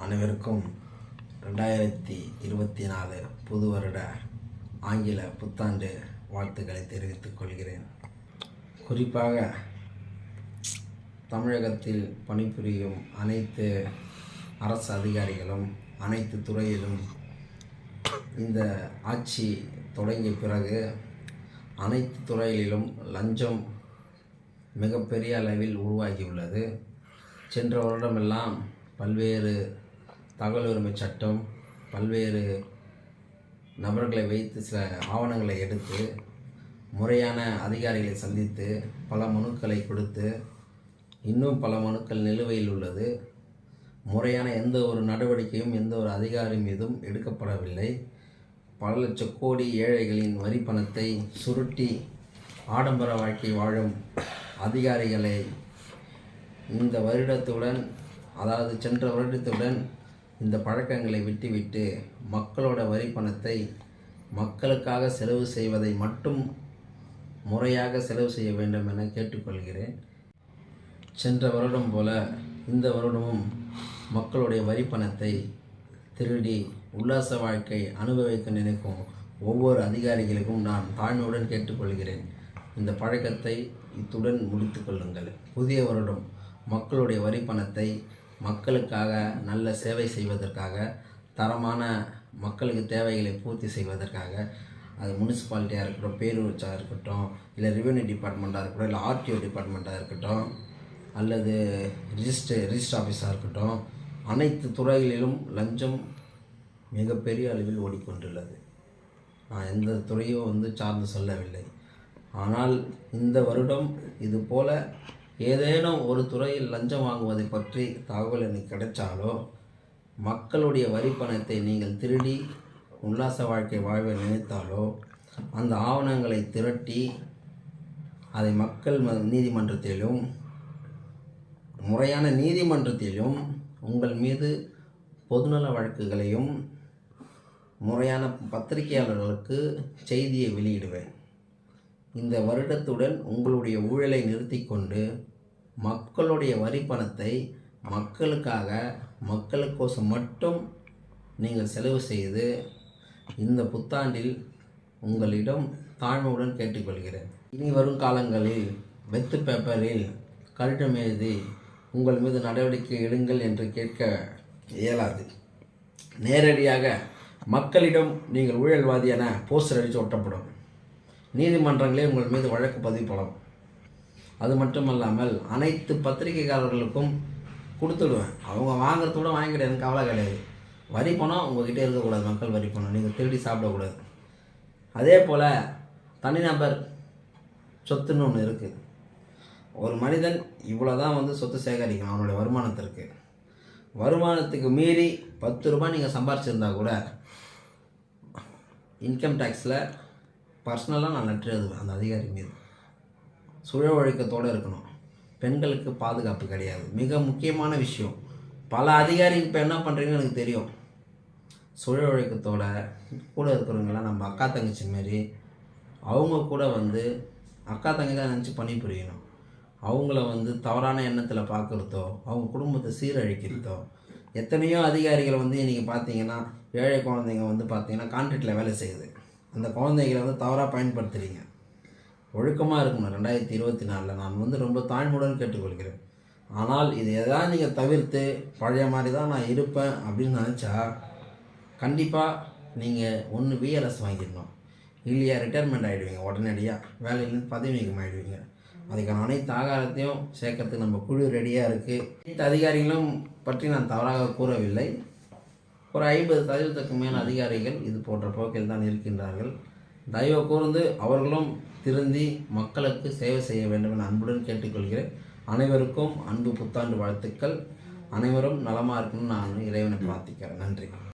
அனைவருக்கும் 2024 புது வருட ஆங்கில புத்தாண்டு வாழ்த்துக்களை தெரிவித்துக் கொள்கிறேன். குறிப்பாக தமிழகத்தில் பணிபுரியும் அனைத்து அரசு அதிகாரிகளும் அனைத்து துறையிலும் இந்த ஆட்சி தொடங்கிய பிறகு அனைத்து துறைகளிலும் லஞ்சம் மிகப்பெரிய அளவில் உருவாகியுள்ளது. சென்ற வருடமெல்லாம் பல்வேறு தகவல் உரிமை சட்டம், பல்வேறு நபர்களை வைத்து சில ஆவணங்களை எடுத்து முறையான அதிகாரிகளை சந்தித்து பல மனுக்களை கொடுத்து இன்னும் பல மனுக்கள் நிலுவையில் உள்ளது. முறையான எந்த ஒரு நடவடிக்கையும் எந்த ஒரு அதிகாரி மீதும் எடுக்கப்படவில்லை. பல லட்சம் கோடி ஏழைகளின் வரி பணத்தை சுருட்டி ஆடம்பர வாழ்க்கை வாழும் அதிகாரிகளை இந்த வருடத்துடன், அதாவது சென்ற வருடத்துடன் இந்த பழக்கங்களை விட்டுவிட்டு மக்களோட வரி பணத்தை மக்களுக்காக செலவு செய்வதை மட்டும் முறையாக செலவு செய்ய வேண்டும் என கேட்டுக்கொள்கிறேன். சென்ற வருடம் போல இந்த வருடமும் மக்களுடைய வரி பணத்தை திருடி உல்லாச வாழ்க்கை அனுபவிக்க நினைக்கும் ஒவ்வொரு அதிகாரிகளுக்கும் நான் தாழ்மையுடன் கேட்டுக்கொள்கிறேன். இந்த பழக்கத்தை இத்துடன் முடித்து கொள்ளுங்கள். புதிய வருடம் மக்களுடைய வரி பணத்தை மக்களுக்காக நல்ல சேவை செய்வதற்காக, தரமான மக்களுக்கு தேவைகளை பூர்த்தி செய்வதற்காக, அது முனிசிபாலிட்டியாக இருக்கட்டும், பேரூராட்சியாக இருக்கட்டும், இல்லை ரெவென்யூ டிபார்ட்மெண்ட்டாக இருக்கட்டும், இல்லை ஆர்டிஓ டிபார்ட்மெண்ட்டாக இருக்கட்டும், அல்லது ரிஜிஸ்டர் ஆஃபீஸாக இருக்கட்டும், அனைத்து துறைகளிலும் லஞ்சம் மிகப்பெரிய அளவில் ஓடிக்கொண்டுள்ளது. நான் எந்த துறையும் சார்ந்து சொல்லவில்லை. ஆனால் இந்த வருடம் இது போல ஏதேனும் ஒரு துறையில் லஞ்சம் வாங்குவதை பற்றி தகவல் எனக்கு கிடைச்சாலோ, மக்களுடைய வரி பணத்தை நீங்கள் திருடி உல்லாச வாழ்க்கை வாழ நினைத்தாலோ, அந்த ஆவணங்களை திரட்டி அதை மக்கள் நீதிமன்றத்திலும் முறையான நீதிமன்றத்திலும் உங்கள் மீது பொதுநல வழக்குகளையும் முறையான பத்திரிகையாளர்களுக்கு செய்தியை வெளியிடுவேன். இந்த வருடத்துடன் உங்களுடைய ஊழலை நிறுத்தி கொண்டு மக்களுடைய வரி பணத்தை மக்களுக்காக, மக்களுக்கோசம் மட்டும் நீங்கள் செலவு செய்து இந்த புத்தாண்டில் உங்களிடம் தாழ்மையுடன் கேட்டுக்கொள்கிறேன். இனி வரும் காலங்களில் வெத்து பேப்பரில் கடிதம் எழுதி உங்கள் மீது நடவடிக்கை எடுங்கள் என்று கேட்க இயலாது. நேரடியாக மக்களிடம் நீங்கள் ஊழல்வாதி என போஸ்டர் அடித்து ஒட்டப்படும். நீதிமன்றங்களே உங்கள் மீது வழக்கு பதிவுப்படும். அது மட்டுமல்லாமல் அனைத்து பத்திரிகைக்காரர்களுக்கும் கொடுத்துடுவேன். அவங்க வாங்குறது கூட வாங்கிக்கிட்டு எனக்கு கவலை கிடையாது. வரி பணம் உங்கள்கிட்ட இருக்கக்கூடாது. மக்கள் வரி பணம் நீங்கள் திருடி சாப்பிடக்கூடாது. அதே போல் தனிநபர் சொத்துன்னு ஒன்று இருக்குது. ஒரு மனிதன் இவ்வளோ தான் சொத்து சேகரிக்கணும் அவனுடைய வருமானத்திற்கு. வருமானத்துக்கு மீறி 10 ரூபாய் நீங்கள் சம்பாரிச்சிருந்தா கூட இன்கம் டேக்ஸில் பர்சனலாக நான் லெட்டர் எழுதுவேன் அந்த அதிகாரி மீது. சுழ ஒழுக்கத்தோடு இருக்கணும். பெண்களுக்கு பாதுகாப்பு கிடையாது. மிக முக்கியமான விஷயம். பல அதிகாரிகள் இப்போ என்ன பண்ணுறீங்கன்னு எனக்கு தெரியும். சுழ ஒழுக்கத்தோட கூட இருக்கிறவங்களாம் நம்ம அக்கா தங்கச்சி மாரி அவங்க கூட அக்கா தங்கச்சி தான் நினச்சி பணிபுரியணும். அவங்கள தவறான எண்ணத்தில் பார்க்குறதோ, அவங்க குடும்பத்தை சீரழிக்கிறதோ. எத்தனையோ அதிகாரிகள் இன்றைக்கி பார்த்தீங்கன்னா ஏழை குழந்தைங்க பார்த்தீங்கன்னா கான்ட்ராக்டில் வேலை செய்யுது. அந்த குழந்தைகளை தவறாக பயன்படுத்துகிறீங்க. ஒழுக்கமாக இருக்கணும். 2024 நான் ரொம்ப தாழ்மையுடன் கேட்டுக்கொள்கிறேன். ஆனால் இது எதாவது நீங்கள் தவிர்த்து பழைய மாதிரி தான் நான் இருப்பேன் அப்படின்னு நினச்சா கண்டிப்பாக நீங்கள் ஒன்று விஆர்எஸ் வாங்கிடணும், இல்லையா ரிட்டையர்மெண்ட் ஆகிடுவீங்க. உடனடியாக வேலையிலேருந்து பதவி நீக்கம் ஆகிடுவீங்க. அதுக்கான அனைத்து ஆகாரத்தையும் சேர்க்கறதுக்கு நம்ம குழு ரெடியாக இருக்குது. அனைத்து அதிகாரிகளும் பற்றி நான் தவறாக கூறவில்லை. ஒரு 50% மேல் அதிகாரிகள் இது போன்ற போக்கில் தான் இருக்கின்றார்கள். தயவு கூர்ந்து அவர்களும் திருந்தி மக்களுக்கு சேவை செய்ய வேண்டும் என அன்புடன் கேட்டுக்கொள்கிறேன். அனைவருக்கும் அன்பு புத்தாண்டு வாழ்த்துக்கள். அனைவரும் நலமாக இருக்கணும்னு நான் இறைவனை பிரார்த்திக்கிறேன். நன்றி.